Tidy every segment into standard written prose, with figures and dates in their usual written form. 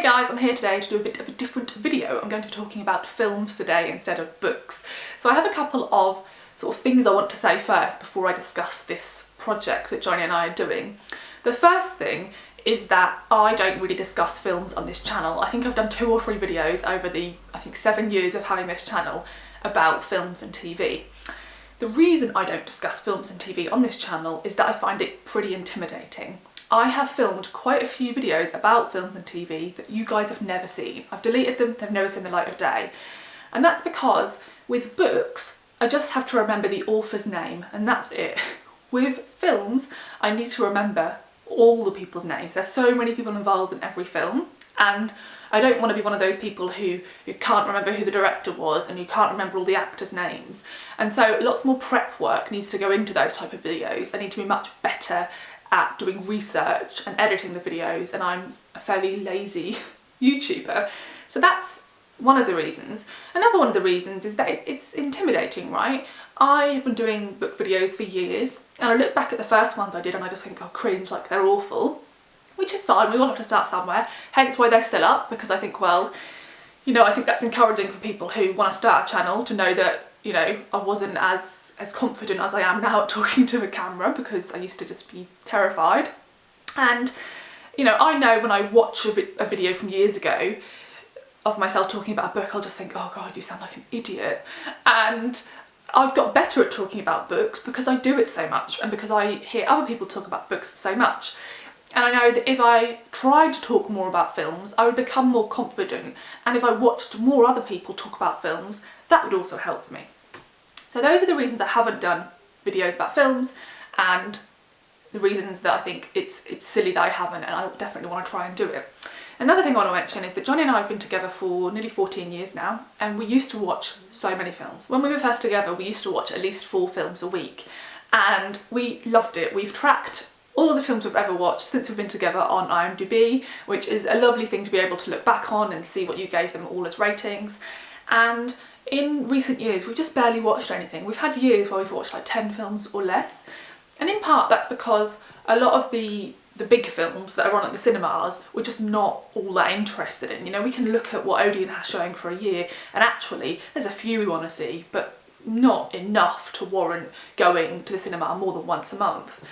guys, I'm here today to do a bit of a different video. I'm going to be talking about films today instead of books. So I have a couple of sort of things I want to say first before I discuss this project that Johnny and I are doing. The first thing is that I don't really discuss films on this channel. I think I've done 2 or 3 videos over the, 7 years of having this channel about films and TV. The reason I don't discuss films and TV on this channel is that I find it pretty intimidating. I have filmed quite a few videos about films and TV that you guys have never seen. I've deleted them, they've never seen the light of day. And that's because with books, I just have to remember the author's name and that's it. With films, I need to remember all the people's names. There's so many people involved in every film, and I don't want to be one of those people who can't remember who the director was and who can't remember all the actors' names. And so lots more prep work needs to go into those type of videos. I need to be much better at doing research and editing the videos, and I'm a fairly lazy YouTuber. So that's one of the reasons. Another one of the reasons is that it's intimidating, right? I have been doing book videos for years, and I look back at the first ones I did and I just think, oh, cringe, like they're awful. Which is fine, we all have to start somewhere, hence why they're still up, because I think, well, you know, I think that's encouraging for people who want to start a channel to know that, you know, I wasn't as confident as I am now at talking to a camera, because I used to just be terrified. And, you know, I know when I watch a video from years ago of myself talking about a book, I'll just think, oh God, you sound like an idiot. And I've got better at talking about books because I do it so much and because I hear other people talk about books so much. And I know that if I tried to talk more about films, I would become more confident. And if I watched more other people talk about films, that would also help me. So those are the reasons I haven't done videos about films, and the reasons that I think it's silly that I haven't, and I definitely want to try and do it. Another thing I want to mention is that Johnny and I have been together for nearly 14 years now, and we used to watch so many films. When we were first together, we used to watch at least 4 films a week, and we loved it. We've tracked all of the films we've ever watched since we've been together on IMDb, which is a lovely thing to be able to look back on and see what you gave them all as ratings. And in recent years, we've just barely watched anything. We've had years where we've watched like 10 films or less. And in part, that's because a lot of the big films that are on at the cinemas, we're just not all that interested in. You know, we can look at what Odeon has showing for a year, and actually there's a few we want to see, but not enough to warrant going to the cinema more than once a month.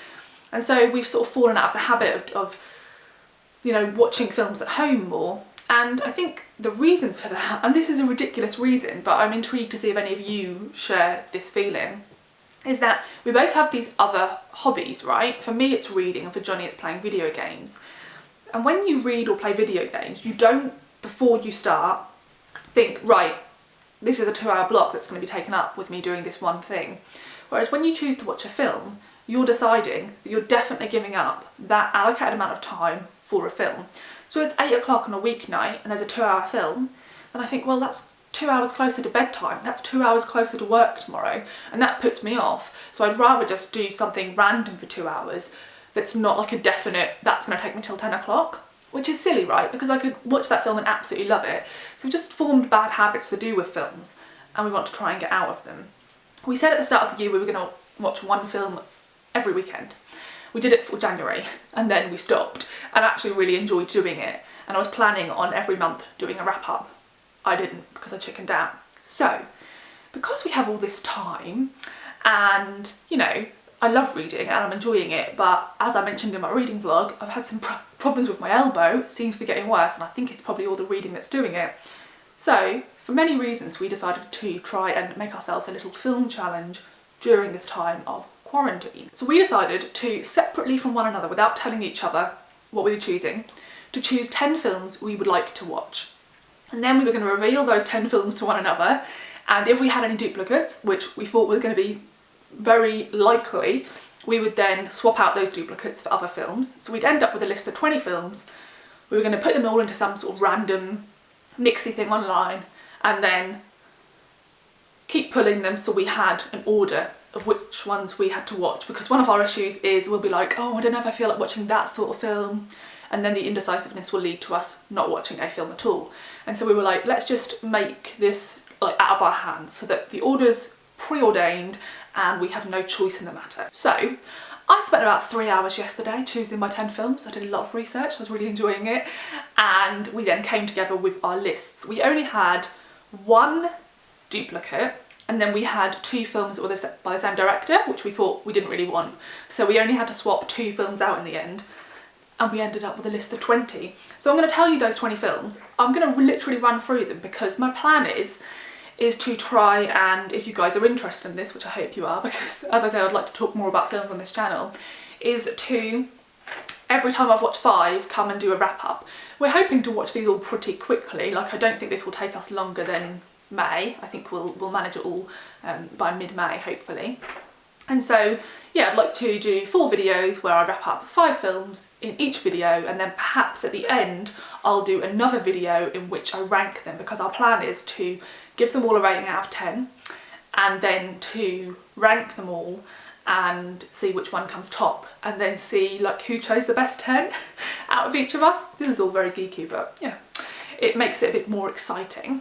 And so we've sort of fallen out of the habit of you know, watching films at home more. And I think the reasons for that, and this is a ridiculous reason, but I'm intrigued to see if any of you share this feeling, is that we both have these other hobbies, right? For me it's reading, and for Johnny it's playing video games. And when you read or play video games, you don't, before you start, think, right, this is a 2-hour block that's going to be taken up with me doing this one thing. Whereas when you choose to watch a film, you're deciding that you're definitely giving up that allocated amount of time for a film. So it's 8 o'clock on a weeknight and there's a 2-hour film, then I think, well, that's 2 hours closer to bedtime, that's 2 hours closer to work tomorrow, and that puts me off. So I'd rather just do something random for 2 hours that's not like a definite, that's going to take me till 10 o'clock, which is silly, right? Because I could watch that film and absolutely love it. So we just formed bad habits to do with films, and we want to try and get out of them. We said at the start of the year we were going to watch 1 film every weekend. We did it for January and then we stopped, and actually really enjoyed doing it, and I was planning on every month doing a wrap up. I didn't because I chickened out. So because we have all this time, and you know, I love reading and I'm enjoying it, but as I mentioned in my reading vlog, I've had some problems with my elbow. It seems to be getting worse, and I think it's probably all the reading that's doing it. So for many reasons we decided to try and make ourselves a little film challenge during this time of quarantine. So we decided to, separately from one another, without telling each other what we were choosing, to choose 10 films we would like to watch. And then we were going to reveal those 10 films to one another, and if we had any duplicates, which we thought was going to be very likely, we would then swap out those duplicates for other films. So we'd end up with a list of 20 films. We were going to put them all into some sort of random mixy thing online, and then keep pulling them so we had an order of which ones we had to watch, because one of our issues is we'll be like, oh, I don't know if I feel like watching that sort of film, and then the indecisiveness will lead to us not watching a film at all. And so we were like, let's just make this like out of our hands so that the order's preordained and we have no choice in the matter. So I spent about 3 hours yesterday choosing my 10 films. I did a lot of research, I was really enjoying it, and we then came together with our lists. We only had one duplicate, and then we had 2 films that were by the same director, which we thought we didn't really want. So we only had to swap 2 films out in the end, and we ended up with a list of 20. So I'm going to tell you those 20 films. I'm going to literally run through them because my plan is to try, and if you guys are interested in this, which I hope you are, because as I said, I'd like to talk more about films on this channel, is to, every time I've watched 5, come and do a wrap up. We're hoping to watch these all pretty quickly. Like, I don't think this will take us longer than May. I think we'll manage it all by mid-May, hopefully. And so, yeah, I'd like to do 4 videos where I wrap up 5 films in each video, and then perhaps at the end I'll do another video in which I rank them, because our plan is to give them all a rating out of 10 and then to rank them all and see which one comes top, and then see like who chose the best 10 out of each of us. This is all very geeky, but yeah, it makes it a bit more exciting.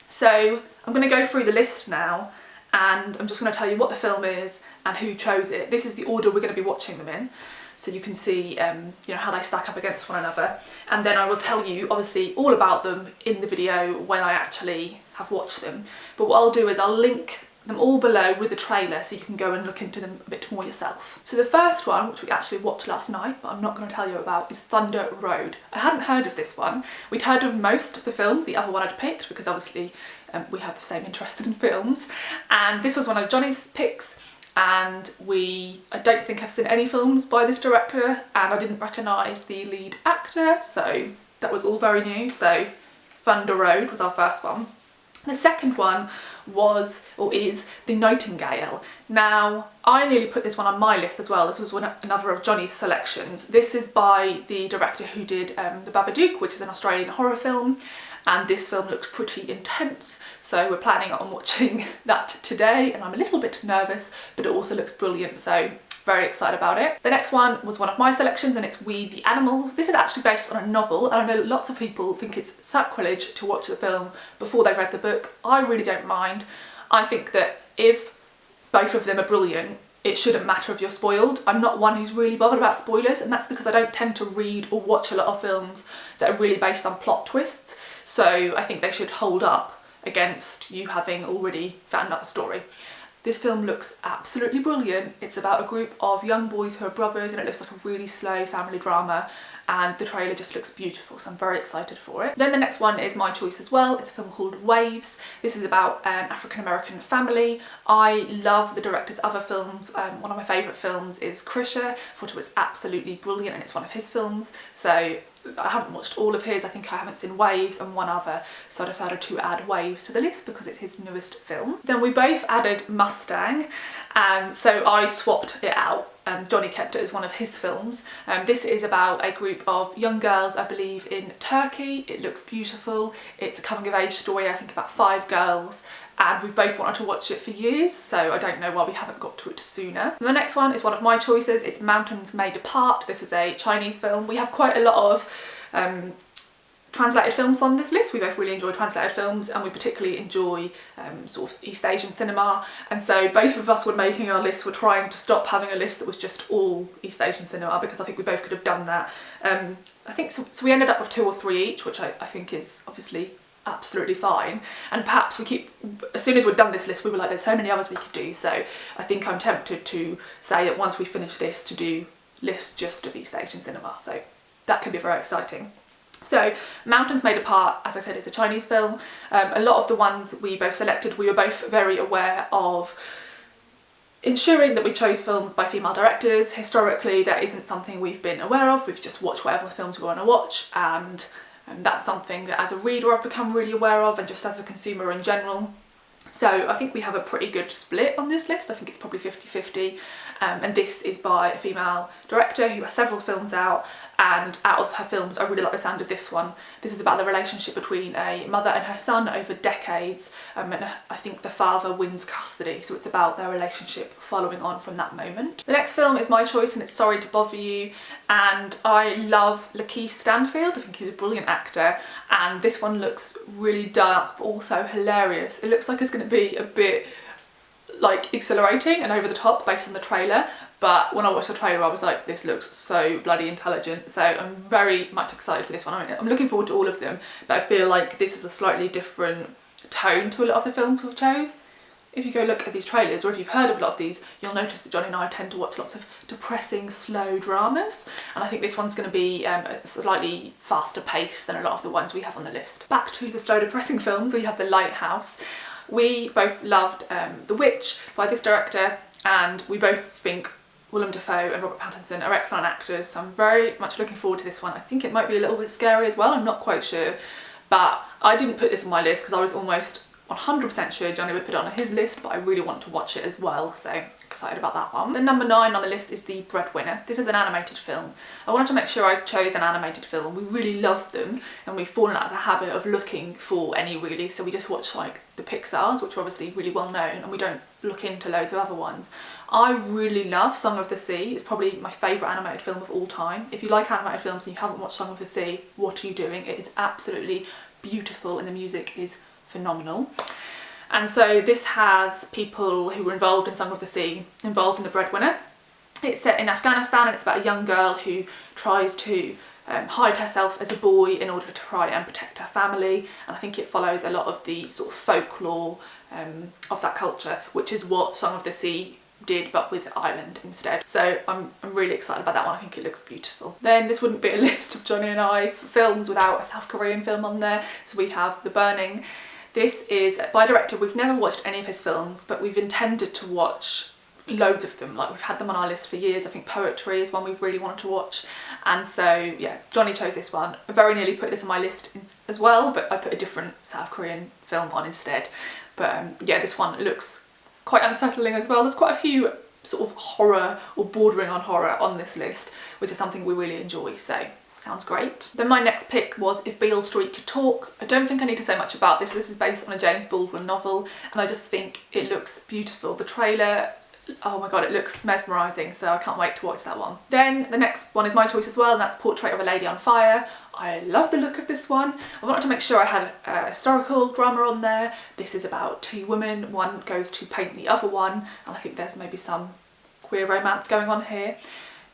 So I'm going to go through the list now, and I'm just going to tell you what the film is and who chose it. This is the order we're going to be watching them in, so you can see you know, how they stack up against one another. And then I will tell you obviously all about them in the video when I actually have watched them. But what I'll do is I'll link them all below with the trailer so you can go and look into them a bit more yourself. So the first one, which we actually watched last night but I'm not going to tell you about, is Thunder Road. I hadn't heard of this one. We'd heard of most of the films the other one I'd picked, because obviously we have the same interest in films, and this was one of Johnny's picks, and I don't think I've seen any films by this director, and I didn't recognise the lead actor, so that was all very new. So Thunder Road was our first one. The second one was, or is, The Nightingale. Now, I nearly put this one on my list as well. This was another of Johnny's selections. This is by the director who did The Babadook, which is an Australian horror film, and this film looks pretty intense, so we're planning on watching that today, and I'm a little bit nervous, but it also looks brilliant, so very excited about it. The next one was one of my selections, and it's We the Animals. This is actually based on a novel, and I know lots of people think it's sacrilege to watch the film before they've read the book. I really don't mind. I think that if both of them are brilliant, it shouldn't matter if you're spoiled. I'm not one who's really bothered about spoilers, and that's because I don't tend to read or watch a lot of films that are really based on plot twists. So I think they should hold up against you having already found out the story. This film looks absolutely brilliant. It's about a group of young boys who are brothers, and it looks like a really slow family drama, and the trailer just looks beautiful, so I'm very excited for it. Then the next one is my choice as well. It's a film called Waves. This is about an African-American family. I love the director's other films. One of my favourite films is Krisha. I thought it was absolutely brilliant, and it's one of his films. So I haven't watched all of his. I think I haven't seen Waves and one other, so I decided to add Waves to the list because it's his newest film. Then we both added Mustang, and so I swapped it out. Johnny kept it as one of his films. This is about a group of young girls, I believe, in Turkey. It looks beautiful. It's a coming of age story, I think about 5 girls, and we've both wanted to watch it for years, so I don't know why we haven't got to it sooner. And the next one is one of my choices. It's Mountains Made Apart. This is a Chinese film. We have quite a lot of translated films on this list. We both really enjoy translated films, and we particularly enjoy sort of East Asian cinema, and so both of us, when making our list, were trying to stop having a list that was just all East Asian cinema, because I think we both could have done that. I think so we ended up with 2 or 3 each, which I think is obviously absolutely fine, and perhaps we keep, as soon as we'd done this list we were like, there's so many others we could do, so I think I'm tempted to say that once we finish this, to do lists just of East Asian cinema, so that can be very exciting. So Mountains Made Apart, as I said, is a Chinese film. A lot of the ones we both selected, we were both very aware of ensuring that we chose films by female directors. Historically, that isn't something we've been aware of. We've just watched whatever films we want to watch, and that's something that as a reader I've become really aware of, and just as a consumer in general. So I think we have a pretty good split on this list. I think it's probably 50-50, and this is by a female director who has several films out, and out of her films I really like the sound of this one. This is about the relationship between a mother and her son over decades, and I think the father wins custody, so it's about their relationship following on from that moment. The next film is my choice, and it's Sorry to Bother You, and I love Lakeith Stanfield. I think he's a brilliant actor, and this one looks really dark but also hilarious. It looks like it's going to be a bit like exhilarating and over the top based on the trailer, but when I watched the trailer I was like, this looks so bloody intelligent, so I'm very much excited for this one. I mean, I'm looking forward to all of them, but I feel like this is a slightly different tone to a lot of the films we've chose. If you go look at these trailers, or if you've heard of a lot of these, you'll notice that Johnny and I tend to watch lots of depressing, slow dramas, and I think this one's going to be a slightly faster pace than a lot of the ones we have on the list. Back to the slow, depressing films, we have The Lighthouse. We both loved The Witch by this director, and we both think Willem Dafoe and Robert Pattinson are excellent actors, so I'm very much looking forward to this one. I think it might be a little bit scary as well, I'm not quite sure, but I didn't put this on my list because I was almost 100% sure Johnny would put it on his list, but I really want to watch it as well, so excited about that one. Then number 9 on the list is The Breadwinner. This is an animated film. I wanted to make sure I chose an animated film. We really love them, and we've fallen out of the habit of looking for any really, so we just watch like the Pixars, which are obviously really well known, and we don't look into loads of other ones. I really love Song of the Sea. It's probably my favourite animated film of all time. If you like animated films and you haven't watched Song of the Sea, what are you doing? It is absolutely beautiful and the music is phenomenal. And so this has people who were involved in Song of the Sea involved in The Breadwinner. It's set in Afghanistan, and it's about a young girl who tries to hide herself as a boy in order to try and protect her family, and I think it follows a lot of the sort of folklore of that culture, which is what Song of the Sea did, but with Ireland instead. So I'm really excited about that one. I think it looks beautiful. Then this wouldn't be a list of Johnny and I films without a South Korean film on there. So we have The Burning. This is by a director. We've never watched any of his films, but we've intended to watch loads of them. Like, we've had them on our list for years. I think Poetry is one we've really wanted to watch, and so yeah, Johnny chose this one. I very nearly put this on my list as well, but I put a different South Korean film on instead. But yeah, this one looks quite unsettling as well. There's quite a few sort of horror or bordering on horror on this list, which is something we really enjoy, so sounds great. Then my next pick was If Beale Street Could Talk. I don't think I need to say much about this. This is based on a James Baldwin novel, and I just think it looks beautiful. The trailer, oh my god, it looks mesmerising, so I can't wait to watch that one. Then the next one is my choice as well, and that's Portrait of a Lady on Fire. I love the look of this one. I wanted to make sure I had a historical drama on there. This is about two women, one goes to paint the other one, and I think there's maybe some queer romance going on here.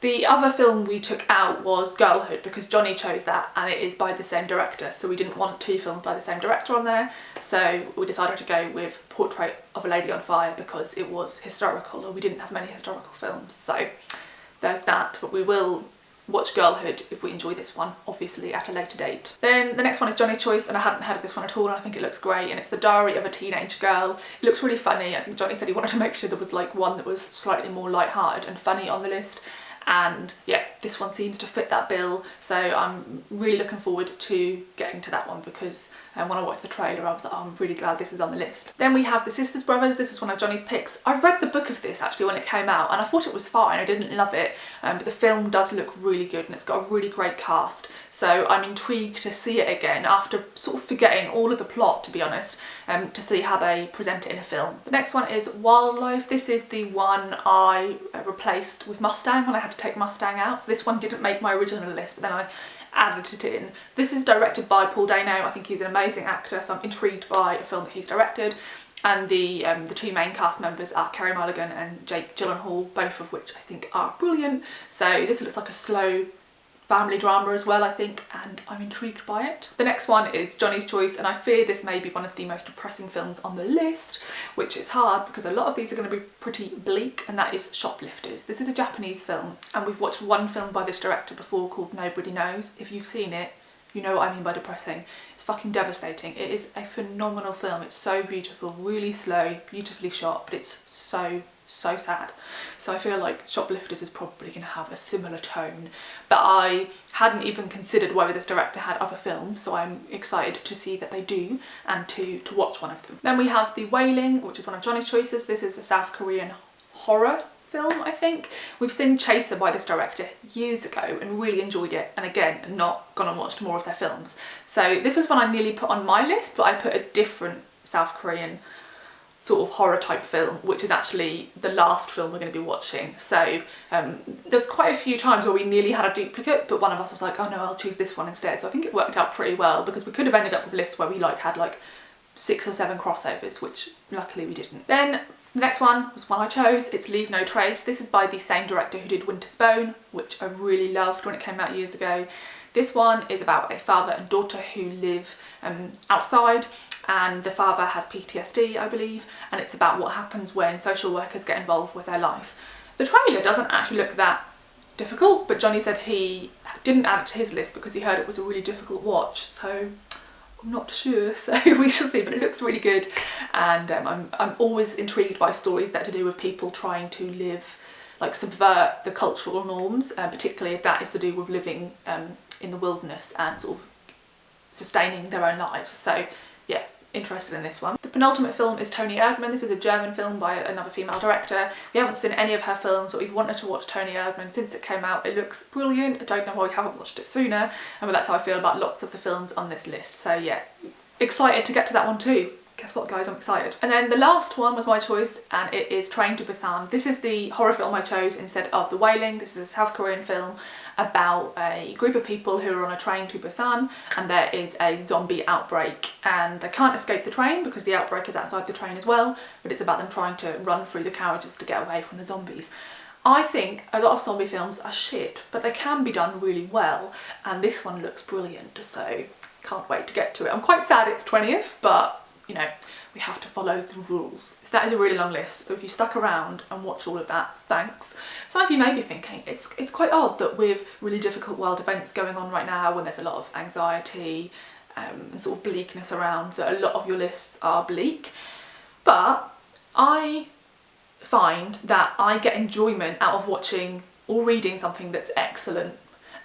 The other film we took out was Girlhood, because Johnny chose that, and it is by the same director, so we didn't want two films by the same director on there, so we decided to go with Portrait of a Lady on Fire because it was historical, and we didn't have many historical films, so there's that. But we will watch Girlhood if we enjoy this one, obviously at a later date. Then the next one is Johnny's choice, and I hadn't heard of this one at all, and I think it looks great, and it's The Diary of a Teenage Girl. It looks really funny. I think Johnny said he wanted to make sure there was like one that was slightly more light-hearted and funny on the list, and yeah, this one seems to fit that bill, so I'm really looking forward to getting to that one, because when I watched the trailer I was like, oh, I'm really glad this is on the list. Then we have The Sisters Brothers. This was one of Johnny's picks. I read the book of this actually when it came out, and I thought it was fine. I didn't love it, but the film does look really good, and it's got a really great cast, so I'm intrigued to see it again after sort of forgetting all of the plot, to be honest, to see how they present it in a film. The next one is Wildlife. This is the one I replaced with Mustang when I had to take Mustang out, so this one didn't make my original list, but then I added it in. This is directed by Paul Dano. I think he's an amazing actor, so I'm intrigued by a film that he's directed, and the two main cast members are Carey Mulligan and Jake Gyllenhaal, both of which I think are brilliant. So this looks like a slow family drama as well, I think, and I'm intrigued by it. The next one is Johnny's choice, and I fear this may be one of the most depressing films on the list, which is hard because a lot of these are going to be pretty bleak, and that is Shoplifters. This is a Japanese film, and we've watched one film by this director before called Nobody Knows. If you've seen it, you know what I mean by depressing. It's fucking devastating. It is a phenomenal film. It's so beautiful, really slow, beautifully shot, but it's so sad. So I feel like Shoplifters is probably going to have a similar tone, but I hadn't even considered whether this director had other films, so I'm excited to see that they do, and to watch one of them. Then we have The Wailing, which is one of Johnny's choices. This is a South Korean horror film, I think. We've seen Chaser by this director years ago and really enjoyed it, and again, not gone and watched more of their films. So this was one I nearly put on my list, but I put a different South Korean sort of horror type film, which is actually the last film we're going to be watching. So there's quite a few times where we nearly had a duplicate, but one of us was like, oh no, I'll choose this one instead. So I think it worked out pretty well, because we could have ended up with lists where we had 6 or 7 crossovers, which luckily we didn't. Then The next one was one I chose. It's Leave No Trace. This is by the same director who did Winter's Bone, which I really loved when it came out years ago. This one is about a father and daughter who live outside, and the father has PTSD, I believe, and it's about what happens when social workers get involved with their life. The trailer doesn't actually look that difficult, but Johnny said he didn't add it to his list because he heard it was a really difficult watch, so I'm not sure, so we shall see, but it looks really good. And I'm always intrigued by stories that are to do with people trying to live, like subvert the cultural norms, particularly if that is to do with living in the wilderness and sort of sustaining their own lives. So yeah, interested in this one. The penultimate film is Toni Erdmann. This is a German film by another female director. We haven't seen any of her films, but we've wanted to watch Toni Erdmann since it came out. It looks brilliant. I don't know why we haven't watched it sooner, but that's how I feel about lots of the films on this list. So yeah, excited to get to that one too. Guess what, guys, I'm excited. And then the last one was my choice, and it is Train to Busan. This is the horror film I chose instead of The Wailing. This is a South Korean film about a group of people who are on a train to Busan, and there is a zombie outbreak, and they can't escape the train because the outbreak is outside the train as well, but it's about them trying to run through the carriages to get away from the zombies. I think a lot of zombie films are shit, but they can be done really well, and this one looks brilliant, so can't wait to get to it. I'm quite sad it's 20th, but you know, we have to follow the rules. So that is a really long list, so if you stuck around and watched all of that, thanks. Some of you may be thinking, it's quite odd that with really difficult world events going on right now, when there's a lot of anxiety and sort of bleakness around, that a lot of your lists are bleak. But I find that I get enjoyment out of watching or reading something that's excellent.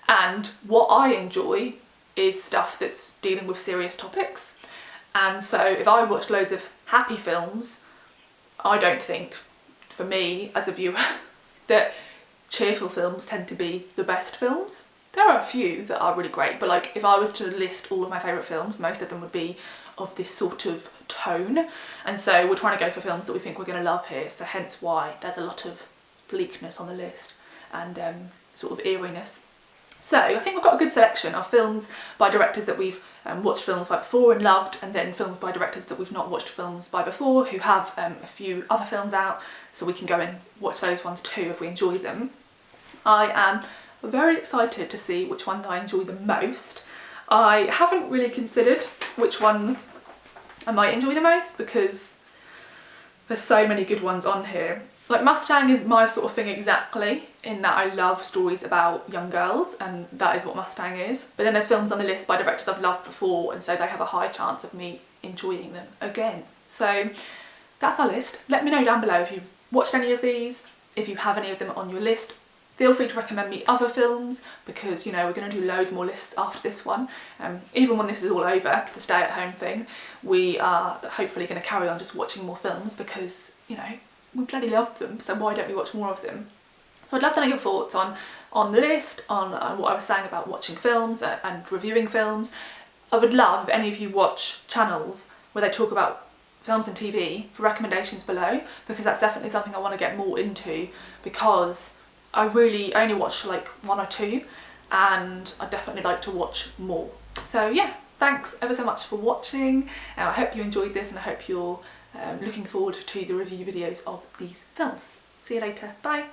And what I enjoy is stuff that's dealing with serious topics. And so if I watch loads of happy films, I don't think, for me as a viewer, that cheerful films tend to be the best films. There are a few that are really great, but like if I was to list all of my favourite films, most of them would be of this sort of tone. And so we're trying to go for films that we think we're going to love here, so hence why there's a lot of bleakness on the list and sort of eeriness. So I think we've got a good selection of films by directors that we've watched films by before and loved, and then films by directors that we've not watched films by before who have a few other films out, so we can go and watch those ones too if we enjoy them. I am very excited to see which ones I enjoy the most. I haven't really considered which ones I might enjoy the most because there's so many good ones on here. Like Mustang is my sort of thing exactly, in that I love stories about young girls, and that is what Mustang is. But then there's films on the list by directors I've loved before, and so they have a high chance of me enjoying them again. So that's our list. Let me know down below if you've watched any of these, if you have any of them on your list. Feel free to recommend me other films, because you know we're going to do loads more lists after this one. Even when this is all over, the stay-at-home thing, we are hopefully going to carry on just watching more films because, you know, we bloody loved them, so why don't we watch more of them? So I'd love to know your thoughts on the list, on what I was saying about watching films and reviewing films. I would love if any of you watch channels where they talk about films and TV for recommendations below, because that's definitely something I want to get more into, because I only watch like one or two, and I'd definitely like to watch more. So yeah, thanks ever so much for watching. I hope you enjoyed this, and I hope you're looking forward to the review videos of these films. See you later, bye!